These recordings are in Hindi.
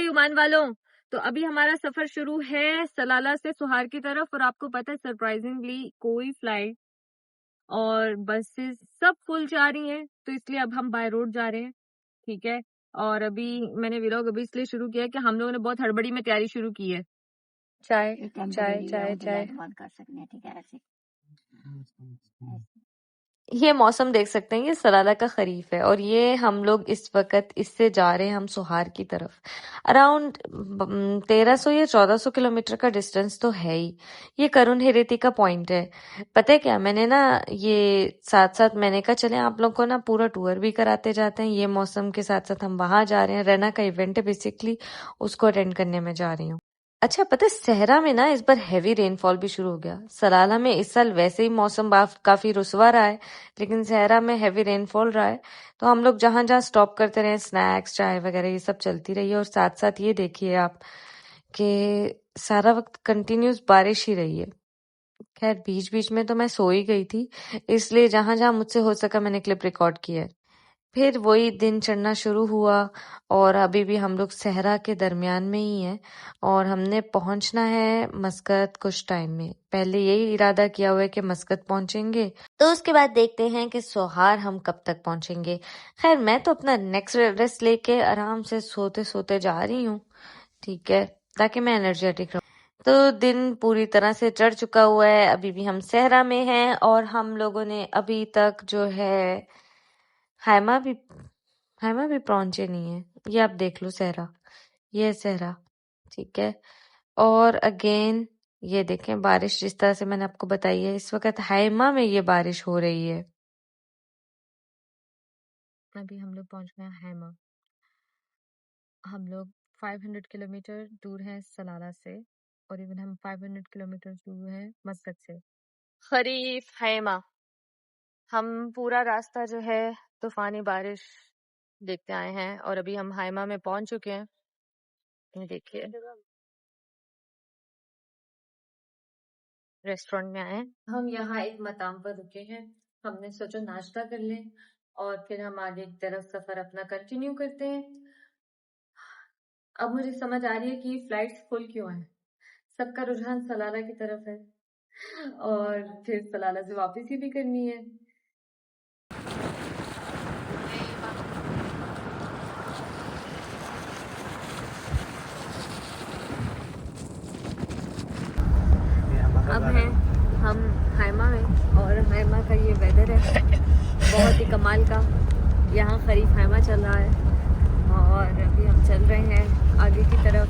भाई ओमान वालों, तो अभी हमारा सफर शुरू है सलाला से सुहार की तरफ। और आपको पता है सरप्राइजिंगली कोई फ्लाइट और बसेस सब फुल जा रही हैं, तो इसलिए अब हम बाय रोड जा रहे हैं। ठीक है। और अभी मैंने व्लॉग अभी इसलिए शुरू किया है कि हम लोगों ने बहुत हड़बड़ी में तैयारी शुरू की है। चाय चाय चाय चाय बंद कर सकते हैं, ठीक है ऐसे ये मौसम देख सकते हैं, ये सलाला का खरीफ है और ये हम लोग इस वक्त इससे जा रहे हैं हम सुहार की तरफ। अराउंड 1300 या 1400 किलोमीटर का डिस्टेंस तो है ही। ये करुण हेरेती का पॉइंट है। पता है क्या, मैंने ना ये साथ साथ मैंने कहा चले आप लोग को ना पूरा टूर भी कराते जाते हैं। ये मौसम के साथ साथ हम वहां जा रहे हैं, रैना का इवेंट है बेसिकली, उसको अटेंड करने में जा रही हूँ। अच्छा पता है सहरा में ना इस बार हैवी रेनफॉल भी शुरू हो गया। सलाला में इस साल वैसे ही मौसम काफी रुसवा रहा है, लेकिन सहरा में हैवी रेनफॉल रहा है। तो हम लोग जहां जहां स्टॉप करते रहे, स्नैक्स चाय वगैरह ये सब चलती रही है। और साथ साथ ये देखिए आप कि सारा वक्त कंटिन्यूस बारिश ही रही है। खैर बीच बीच में तो मैं सो ही गई थी, इसलिए जहां जहां मुझसे हो सका मैंने क्लिप रिकॉर्ड किया है। फिर वही दिन चढ़ना शुरू हुआ और अभी भी हम लोग सहरा के दरमियान में ही हैं और हमने पहुंचना है मस्कत कुछ टाइम में। पहले यही इरादा किया हुआ है कि मस्कत पहुंचेंगे, तो उसके बाद देखते हैं कि सोहार हम कब तक पहुंचेंगे। खैर मैं तो अपना नेक्स्ट रेस्ट लेके आराम से सोते सोते जा रही हूँ, ठीक है, ताकि मैं एनर्जेटिक रहूं। तो दिन पूरी तरह से चढ़ चुका हुआ है, अभी भी हम सहरा में हैं और हम लोगों ने अभी तक जो है हैमा भी पहुंचे नहीं है। ये आप देख लो सहरा, ये है सहरा, ठीक है। और अगेन ये देखें बारिश जिस तरह से मैंने आपको बताई है, इस वक्त हैमा में ये बारिश हो रही है। अभी हम लोग पहुंच गए हैमा। हम लोग 500 किलोमीटर दूर हैं सलाला से और इवन हम 500 किलोमीटर दूर हैं मस्कत से। खरीफ हैमा, हम पूरा रास्ता जो है तूफानी बारिश देखते आए हैं और अभी हम हैमा में पहुंच चुके हैं। ये देखिए रेस्टोरेंट में आए हैं हम, यहाँ एक मकाम पर रुके हैं। हमने सोचा नाश्ता कर लें और फिर हम आगे की तरफ सफर अपना कंटिन्यू करते हैं। अब मुझे समझ आ रही है कि फ्लाइट्स फुल क्यों है। सबका रुझान सलाला की तरफ है और फिर सलाला से वापसी भी करनी है। अब हैं हम हैमा में और हैमा का ये वेदर है बहुत ही कमाल का। यहाँ खरीफ हैमा चल रहा है और अभी हम चल रहे हैं आगे की तरफ,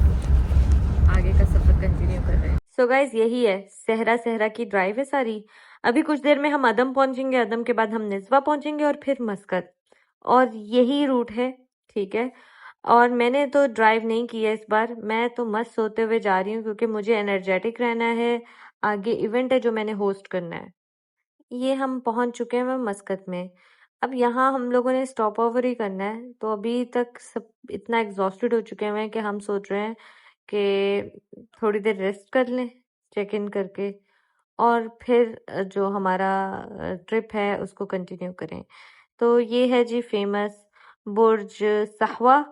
आगे का सफर कंटिन्यू कर रहे हैं। सो गाइज यही है सहरा की ड्राइव है सारी। अभी कुछ देर में हम अदम पहुंचेंगे, अदम के बाद हम निज़वा पहुंचेंगे और फिर मस्कत, और यही रूट है, ठीक है। और मैंने तो ड्राइव नहीं किया इस बार, मैं तो मस्त सोते हुए जा रही हूँ क्योंकि मुझे एनर्जेटिक रहना है। आगे इवेंट है जो मैंने होस्ट करना है। ये हम पहुंच चुके हैं मस्कत में। अब यहाँ हम लोगों ने स्टॉप ओवर ही करना है, तो अभी तक सब इतना एग्जॉस्टेड हो चुके हैं कि हम सोच रहे हैं कि थोड़ी देर रेस्ट कर लें चेक इन करके और फिर जो हमारा ट्रिप है उसको कंटिन्यू करें। तो ये है जी फेमस बुर्ज सहवा,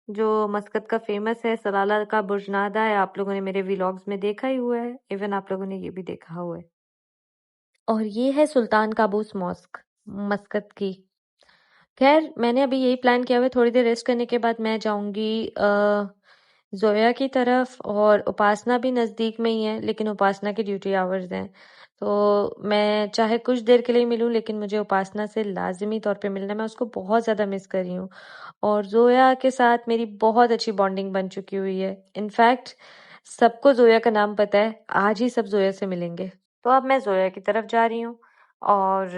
जो मस्कत का फेमस है। सलाला का बुर्ज नादा है, आप लोगों ने मेरे व्लॉग्स में देखा ही हुआ है, इवन आप लोगों ने ये भी देखा हुआ है। और ये है सुल्तान काबूस मॉस्क मस्कत की। खैर मैंने अभी यही प्लान किया हुआ है, थोड़ी देर रेस्ट करने के बाद मैं जाऊंगी जोया की तरफ। और उपासना भी नज़दीक में ही है, लेकिन उपासना की ड्यूटी आवर्स हैं, तो मैं चाहे कुछ देर के लिए मिलूं लेकिन मुझे उपासना से लाजिमी तौर पे मिलना है। मैं उसको बहुत ज़्यादा मिस कर रही हूँ और जोया के साथ मेरी बहुत अच्छी बॉन्डिंग बन चुकी हुई है। इनफैक्ट सबको जोया का नाम पता है, आज ही सब जोया से मिलेंगे। तो अब मैं जोया की तरफ जा रही हूँ और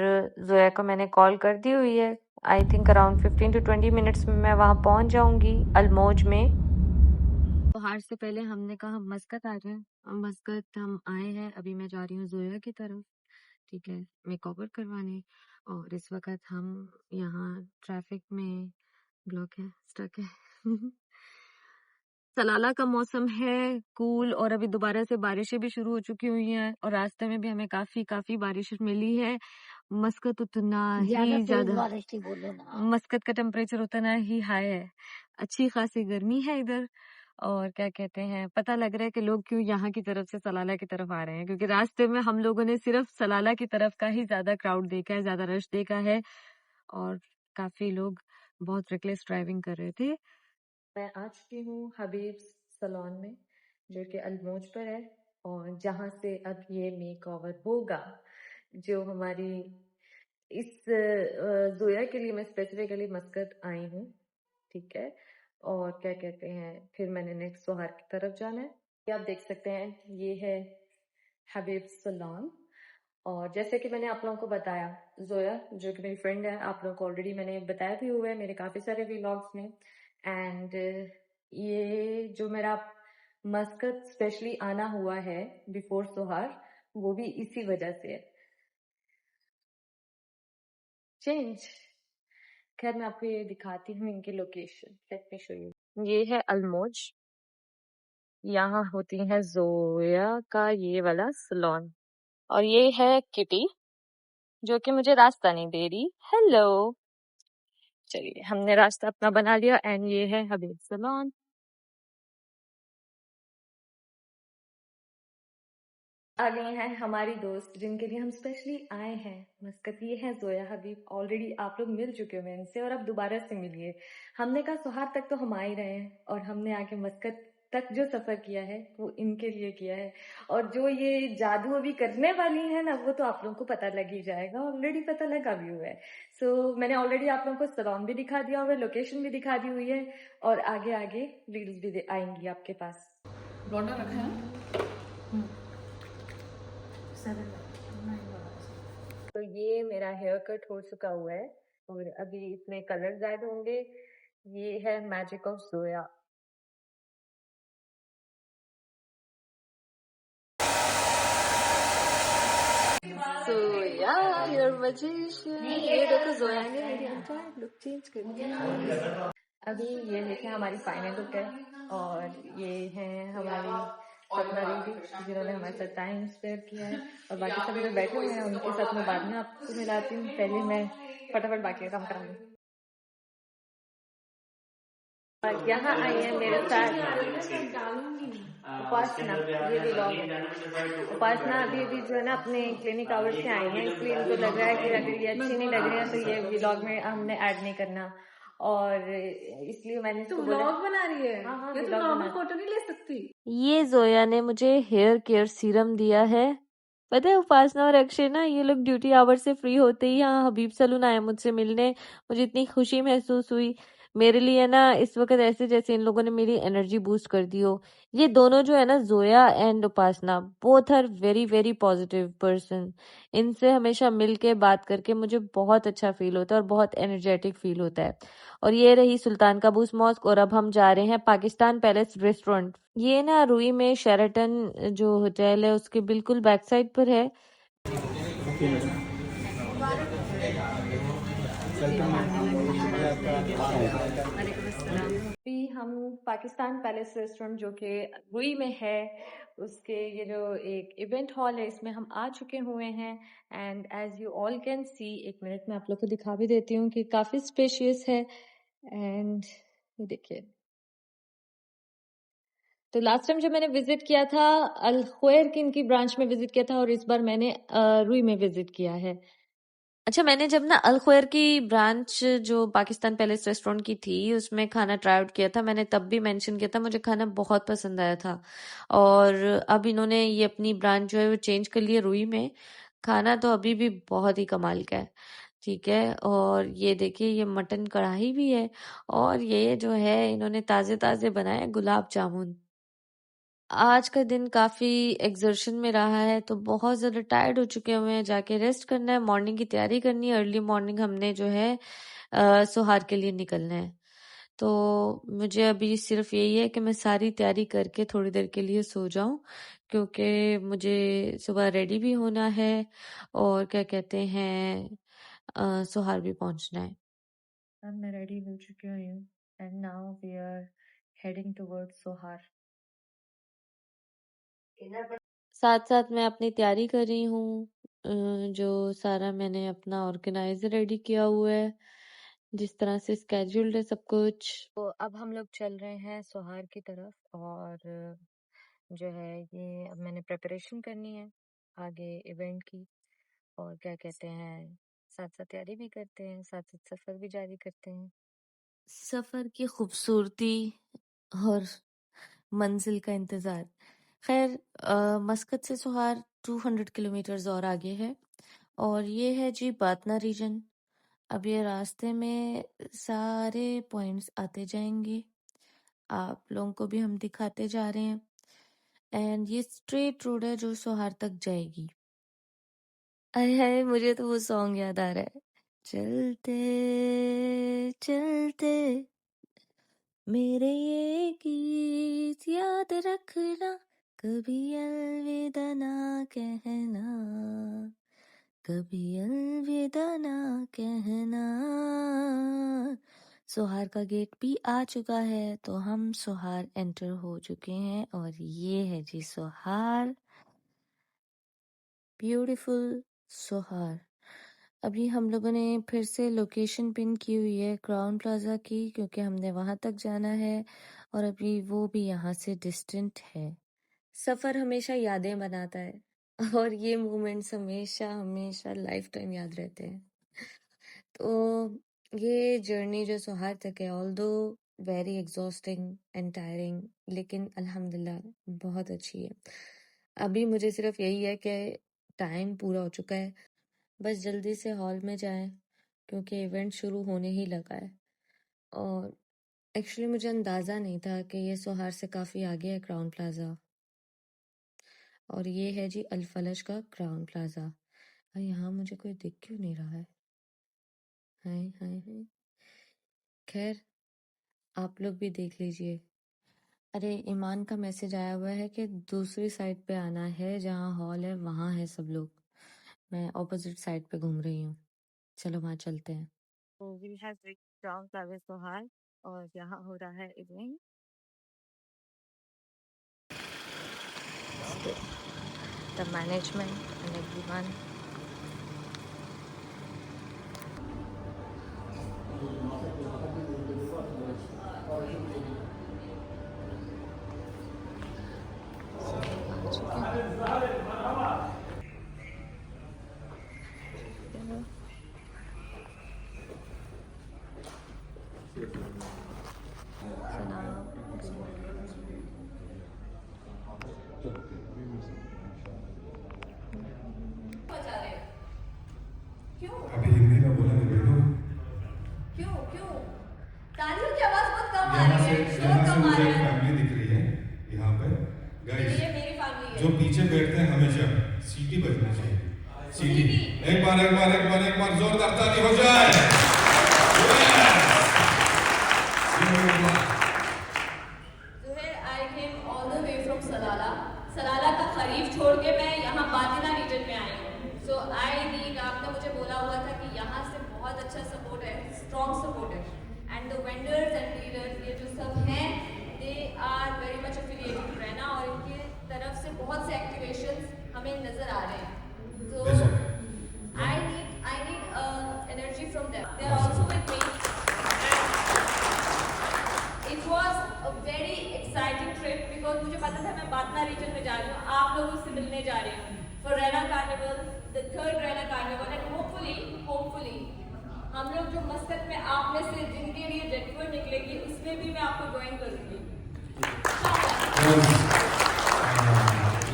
जोया को मैंने कॉल कर दी हुई है। I think around 15 to 20 minutes में मैं वहाँ पहुँच जाऊंगी अलमोज में। बाहर से पहले हमने कहा हम मस्कत आ जाएं। मस्कत हम आए हैं, अभी मैं जा रही हूँ जोया की तरफ, ठीक है, मेकओवर करवाने। और इस वक्त हम यहाँ ट्रैफिक में ब्लॉक है, स्टक है। सलाला का मौसम है कूल और अभी दोबारा से बारिशें भी शुरू हो चुकी हुई हैं और रास्ते में भी हमें काफी बारिश मिली है। मस्कत उतना ही ज्यादा बारिश थी, बोलो ना। मस्कत का टेम्परेचर उतना ही हाई है, अच्छी खासी गर्मी है इधर और क्या कहते हैं, पता लग रहा है कि लोग क्यों यहाँ की तरफ से सलाला की तरफ आ रहे हैं, क्योंकि रास्ते में हम लोगों ने सिर्फ सलाला की तरफ का ही ज्यादा क्राउड देखा है, ज्यादा रश देखा है। और काफी लोग बहुत रिकलेस ड्राइविंग कर रहे थे। मैं आ चुकी हूँ हबीब सलोन में, जो कि अल्मोज पर है, और जहाँ से अब ये मेक ओवर होगा, जो हमारी इस जोया के लिए मैं स्पेसिफिकली मस्कत आई हूँ, ठीक है। और क्या कहते हैं, फिर मैंने नेक्स्ट सोहार की तरफ जाना है। ये आप देख सकते हैं, ये है हबीब सलोन। और जैसे कि मैंने आप लोगों को बताया, जोया जो कि मेरी फ्रेंड है, आप लोगों को ऑलरेडी मैंने बताया भी हुआ है मेरे काफी सारे व्लॉग्स में। एंड ये जो मेरा मस्कत स्पेशली आना हुआ है बिफोर सोहार, वो भी इसी वजह से है। चेंज, खैर मैं आपको ये दिखाती हूँ इनकी location. Let me show you. ये है अल्मोज, यहाँ होती है जोया का ये वाला सलोन। और ये है किटी, जो कि मुझे रास्ता नहीं दे रही। हेलो, चलिए हमने रास्ता अपना बना लिया। एंड ये है हबीब सलोन। आ गए हैं हमारी दोस्त, जिनके लिए हम स्पेशली आए हैं मस्कत। ये है जोया हबीब। ऑलरेडी आप लोग मिल चुके हो इनसे, और अब दोबारा से मिलिए। हमने कहा सोहार तक तो हम आ ही रहे हैं, और हमने आके मस्कत तक जो सफर किया है वो इनके लिए किया है। और जो ये जादू अभी करने वाली है ना, वो तो आप लोगों को पता लग ही जाएगा, ऑलरेडी पता लगा भी हुआ है। मैंने ऑलरेडी आप लोगों को सलोन भी दिखा दिया हुआ है, लोकेशन भी दिखा दी हुई है, और आगे आगे रील्स भी आएंगी आपके पास। लौटा रखा है। तो ये मेरा हेयर कट हो चुका हुआ है, और अभी इसमें कलर्स ऐड होंगे। ये है magic of Zoya. Zoya your magician. ये देखो, जोया ने मेरी एंटायर लुक चेंज कर दिया। अभी ये देखें हमारी फाइनल लुक है, और ये है हमारी सपना दीदी, जिन्होंने हमारे साथ टाइम स्पेयर किया है। और बाकी सभी लोग बैठे हुए हैं, उनके साथ मैं बाद में आपको मिलाती हूँ। पहले मैं फटाफट बाकी का काम कराऊंगी। और यहाँ आई है मेरे साथ उपासना। ये व्लॉग है। उपासना अभी अभी जो है ना अपने क्लिनिक आवर्स से आई है, इसलिए इनको लग रहा है कि अगर ये अच्छी नहीं लग रही है तो ये व्लॉग में हमने ऐड नहीं करना, और इसलिए मैंने इसको बोला। व्लॉग बना रही है। हाँ हाँ, ये तो नॉर्मल फोटो नहीं ले सकती। ये जोया ने मुझे हेयर केयर सीरम दिया है। पता है, उपासना और अक्षय ना, ये लोग ड्यूटी आवर से फ्री होते ही यहाँ हबीब सलून आए मुझसे मिलने। मुझे इतनी खुशी महसूस हुई। मेरे लिए ना इस वक्त ऐसे जैसे इन लोगों ने मेरी एनर्जी बूस्ट कर दी हो। ये दोनों जो है ना, Zoya and Upasana, both are very very positive person. इनसे हमेशा मिल के बात करके मुझे बहुत अच्छा फील होता है, और बहुत एनर्जेटिक फील होता है। और ये रही सुल्तान काबूस मॉस्क, और अब हम जा रहे हैं पाकिस्तान पैलेस रेस्टोरेंट। ये ना रुई में शेराटन जो होटल है उसके बिल्कुल बैक साइड पर है। अभी हम पाकिस्तान पैलेस रेस्टोरेंट, जो कि रुई में है, उसके ये जो एक इवेंट हॉल है, इसमें हम आ चुके हुए हैं। And as you all can see, एक मिनट में आप लोग को दिखा भी देती हूँ कि काफी स्पेशियस है। एंड देखिए, तो लास्ट टाइम जब मैंने विजिट किया था, अल ख्वेर की इनकी ब्रांच में विजिट किया था, और इस बार मैंने रुई में विजिट किया है। अच्छा, मैंने जब ना अल ख्वेर की ब्रांच जो पाकिस्तान पैलेस रेस्टोरेंट की थी उसमें खाना ट्राई आउट किया था, मैंने तब भी मेंशन किया था मुझे खाना बहुत पसंद आया था। और अब इन्होंने ये अपनी ब्रांच जो है वो चेंज कर ली है रुई में। खाना तो अभी भी बहुत ही कमाल का है, ठीक है। और ये देखिए, ये मटन कढ़ाई भी है, और ये जो है इन्होंने ताजे ताजे बनाए गुलाब जामुन। आज का दिन काफी एक्सर्शन में रहा है, तो बहुत ज्यादा टायर्ड हो चुके हुए हैं, जाके रेस्ट करना है, मॉर्निंग की तैयारी करनी है। अर्ली मॉर्निंग हमने जो है सोहार के लिए निकलना है। तो मुझे अभी सिर्फ यही है कि मैं सारी तैयारी करके थोड़ी देर के लिए सो जाऊं, क्योंकि मुझे सुबह रेडी भी होना है, और क्या कहते हैं, सोहार भी पहुंचना है। अब मैं रेडी हो चुकी हूँ, and now we are heading towards Sohar. साथ साथ मैं अपनी तैयारी कर रही हूँ, जो सारा मैंने अपना ऑर्गेनाइजर रेडी किया हुआ है। जिस तरह से स्केड्यूल्ड है सब कुछ। तो अब हम लोग चल रहे हैं सोहार की तरफ, और जो है ये अब मैंने प्रिपरेशन करनी है आगे इवेंट की, और क्या कहते हैं साथ साथ तैयारी भी करते हैं, साथ साथ सफर भी जारी करते हैं। सफर की खूबसूरती और मंजिल का इंतजार। खैर मस्कत से सोहार 200 किलोमीटर्स और आगे है, और ये है जी बातना रीजन। अब ये रास्ते में सारे पॉइंट्स आते जाएंगे, आप लोगों को भी हम दिखाते जा रहे हैं, एंड ये स्ट्रेट रोड है जो सोहार तक जाएगी। आय हाय, मुझे तो वो सॉन्ग याद आ रहा है, चलते चलते मेरे ये गीत याद रखना, कभी अलविदा ना कहना, कभी अलविदा ना कहना। सोहार का गेट भी आ चुका है, तो हम सोहार एंटर हो चुके हैं, और ये है जी सोहार, ब्यूटीफुल सोहार। अभी हम लोगों ने फिर से लोकेशन पिन की हुई है क्राउन प्लाजा की, क्योंकि हमने वहां तक जाना है, और अभी वो भी यहाँ से डिस्टेंट है। सफर हमेशा यादें बनाता है, और ये मोमेंट्स हमेशा हमेशा लाइफ टाइम याद रहते हैं। तो ये जर्नी जो सोहार तक है, although very exhausting and tiring, लेकिन अल्हम्दुलिल्लाह बहुत अच्छी है। अभी मुझे सिर्फ यही है कि टाइम पूरा हो चुका है, बस जल्दी से हॉल में जाएं, क्योंकि इवेंट शुरू होने ही लगा है। और एक्चुअली मुझे अंदाज़ा नहीं था कि ये सोहार से काफ़ी आगे है क्राउन प्लाजा, और ये है जी अल-फलज का क्राउन प्लाजा। और यहाँ मुझे कोई दिख क्यों नहीं रहा है? हाय हाय हाय, खैर आप लोग भी देख लीजिए। अरे ईमान का मैसेज आया हुआ है कि दूसरी साइड पे आना है, जहाँ हॉल है वहाँ है सब लोग। मैं ऑपोजिट साइड पे घूम रही हूँ, चलो वहाँ चलते हैं। तो we have reached Crowne Plaza Sohar, और यहाँ हो रहा है event. The management and everyone. अभी हिंदी में बोलेंगे बेटू। क्यों क्यों तालियों की आवाज बहुत कम आ यहाँ रही से है, शोर कम आ मुझे रहा एक है। फैमिली दिख रही है यहाँ पे। गाइस ये मेरी फैमिली है। जो पीछे बैठते हैं हमेशा सीटी बजनी चाहिए। सीटी एक बार जोरदार ताली हो जाए। Zuhair, I came all the way from Salalah. Salalah का खरीफ छोड़ के मैं यहाँ बातिना रीजन में आई हूँ। So I need, आपने मुझे बोला हुआ था कि यहाँ से बहुत अच्छा सपोर्ट है, स्ट्रॉन्ग सपोर्ट है, and the vendors and leaders ये जो सब हैं, they are very much affiliated to रहना, और इनके तरफ से बहुत से एक्टिवेशंस हमें नजर आ रहे हैं। So I need energy from them. They are also with me. It was a very exciting trip because मुझे पता था मैं बातना रीजन में जा रही हूँ, आप लोगों से मिलने जा रही हूँ for Rena Carnival, the third Rena Carnival, and hopefully हम लोग जो मस्कत में आप में से जिनके लिए रेडफोर्ड निकलेगी उसमें भी मैं आपको ज्वाइन करूँगी।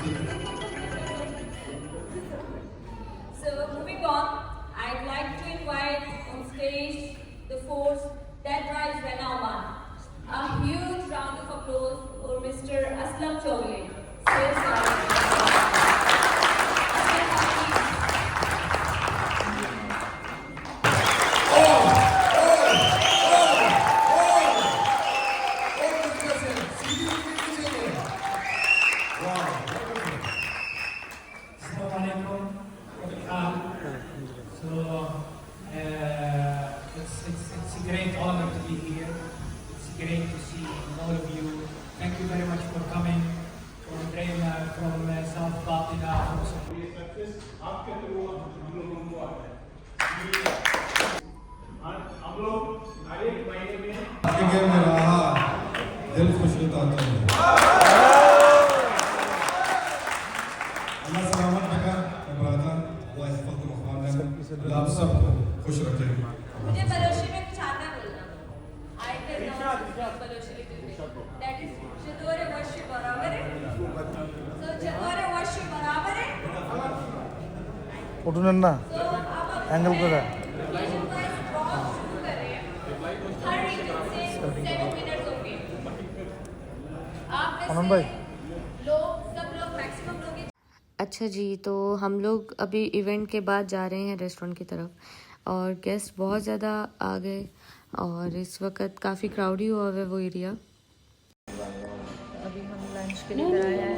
So moving on, I'd like to invite on stage the force that drives Renault. A huge round of applause for Mr. Aslam Chowdhury, sales director. Assalamualaikum. So it's a great honor to be here. It's great to see all of you. Thank you very much for coming from Drena, from South Batina. आपके थ्रू हम लोगों को आता है हम लोग हर एक महीने में आगे में रहा दिल खुश होता है अल्लाह सलामत रखा इब्राता अल्लाह इफ़क़ मुख़वाना अल्लाह आप सबको खुश रखे मुझे बलोची में कुछ आता है बोलना। I can now बलोची लिखते हैं। That is चतोरे वर्षी बराबर है। So चतोरे वर्षी बराबर है। उठून ना So अब एंगल पे रहा application wise draw शुरू कर रहे हैं। हर region से 7 winners होंगे। आप में अमन से भाई। सब लोग मैक्सिमम लोग अच्छा जी, तो हम लोग अभी इवेंट के बाद जा रहे हैं रेस्टोरेंट की तरफ और गेस्ट बहुत ज़्यादा आ गए और इस वक्त काफ़ी क्राउडी हुआ है वो एरिया। अभी हम लंच के लिए इधर आए हैं।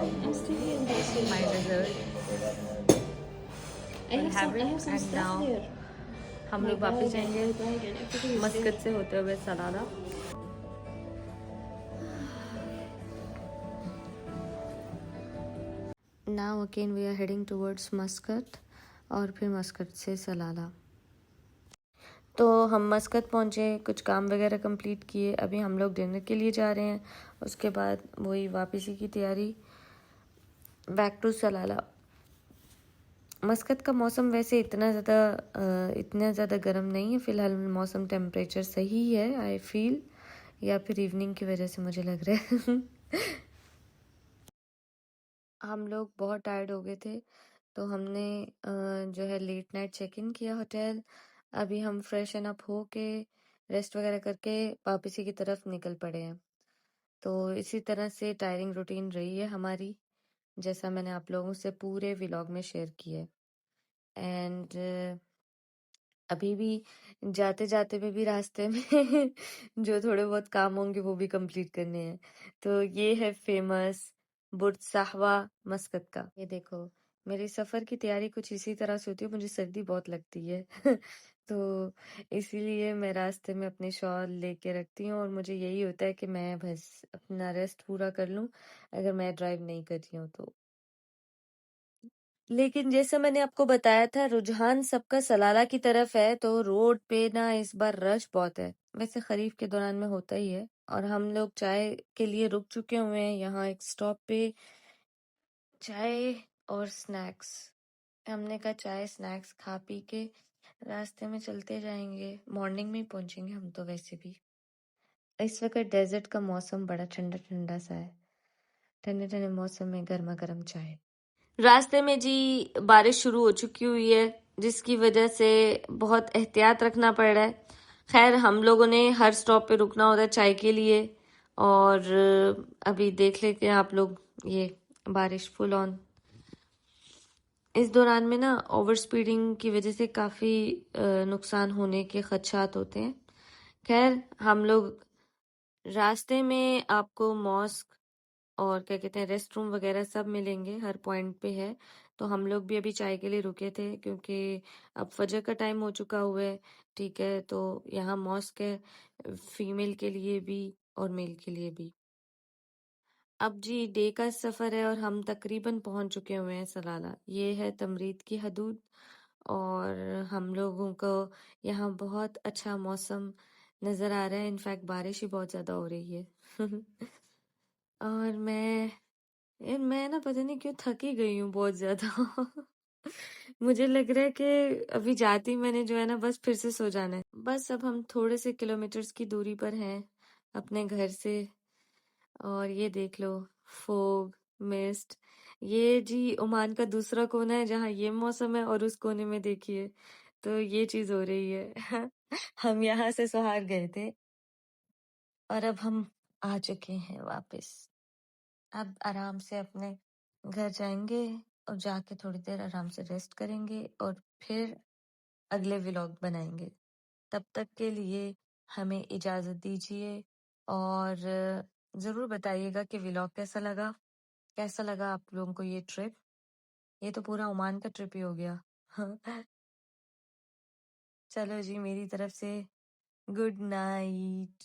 माय डेजर्ट एंड नाउ हम लोग वापस जाएंगे मस्कत से होते हुए Salalah. Now again we are heading towards Muscat और फिर मस्कत से सलाला। तो हम मस्कत पहुँचे, कुछ काम वगैरह कंप्लीट किए, अभी हम लोग डिनर के लिए जा रहे हैं। उसके बाद वही वापसी की तैयारी, बैक टू सलाला। मस्कत का मौसम वैसे इतना ज़्यादा गर्म नहीं है फ़िलहाल, मौसम टेम्परेचर सही है आई फील, या फिर इवनिंग की वजह से मुझे लग रहा है। हम लोग बहुत टायर्ड हो गए थे तो हमने जो है लेट नाइट चेक इन किया होटल। अभी हम फ्रेशन अप हो के रेस्ट वगैरह करके वापसी की तरफ निकल पड़े हैं। तो इसी तरह से टायरिंग रूटीन रही है हमारी, जैसा मैंने आप लोगों से पूरे व्लॉग में शेयर किया है। एंड अभी भी जाते जाते में भी रास्ते में जो थोड़े बहुत काम होंगे वो भी कंप्लीट करने हैं। तो ये है फेमस बुर्ज साहवा मस्कत का। ये देखो, मेरी सफ़र की तैयारी कुछ इसी तरह से होती है, मुझे सर्दी बहुत लगती है तो इसीलिए मैं रास्ते में अपने शॉल लेके रखती हूँ और मुझे यही होता है कि मैं बस अपना रेस्ट पूरा कर लूँ अगर मैं ड्राइव नहीं कर रही हूँ तो। लेकिन जैसे मैंने आपको बताया था रुझान सबका सलाला की तरफ है, तो रोड पे ना इस बार रश बहुत है। वैसे खरीफ के दौरान में होता ही है। और हम लोग चाय के लिए रुक चुके हुए हैं यहाँ एक स्टॉप पे, चाय और स्नैक्स। हमने कहा चाय स्नैक्स खा पी के रास्ते में चलते जाएंगे, मॉर्निंग में ही पहुंचेंगे हम तो वैसे भी। इस वक्त डेजर्ट का मौसम बड़ा ठंडा ठंडा सा है, ठंडे ठंडे मौसम में गर्मा गर्म चाय। रास्ते में जी बारिश शुरू हो चुकी हुई है जिसकी वजह से बहुत एहतियात रखना पड़ रहा है। खैर हम लोगों ने हर स्टॉप पे रुकना होता है चाय के लिए और अभी देख लेते हैं आप लोग, ये बारिश फुल ऑन। इस दौरान में ना ओवर स्पीडिंग की वजह से काफ़ी नुकसान होने के खदशात होते हैं। खैर हम लोग रास्ते में आपको मॉस्क और क्या कहते हैं रेस्ट रूम वगैरह सब मिलेंगे, हर पॉइंट पे है। तो हम लोग भी अभी चाय के लिए रुके थे क्योंकि अब फजर का टाइम हो चुका हुआ है, ठीक है। तो यहाँ मॉस्क है फीमेल के लिए भी और मेल के लिए भी। अब जी डे का सफ़र है और हम तकरीबन पहुंच चुके हुए हैं सलाला। ये है तमरीद की हदूद और हम लोगों को यहाँ बहुत अच्छा मौसम नज़र आ रहा है। इनफैक्ट बारिश ही बहुत ज़्यादा हो रही है और मैं ना पता नहीं क्यों थकी गई हूँ बहुत ज्यादा मुझे लग रहा है कि अभी जाती मैंने जो है ना बस फिर से सो जाना है। बस अब हम थोड़े से किलोमीटर्स की दूरी पर हैं अपने घर से और ये देख लो फोग मिस्ट, ये जी ओमान का दूसरा कोना है जहाँ ये मौसम है और उस कोने में देखिए तो ये चीज हो रही है। हम यहाँ से सोहार गए थे और अब हम आ चुके हैं वापस। अब आराम से अपने घर जाएंगे और जाके थोड़ी देर आराम से रेस्ट करेंगे और फिर अगले व्लॉग बनाएंगे। तब तक के लिए हमें इजाजत दीजिए और जरूर बताइएगा कि व्लॉग कैसा लगा। कैसा लगा आप लोगों को ये ट्रिप? ये तो पूरा ओमान का ट्रिप ही हो गया। चलो जी मेरी तरफ से गुड नाइट।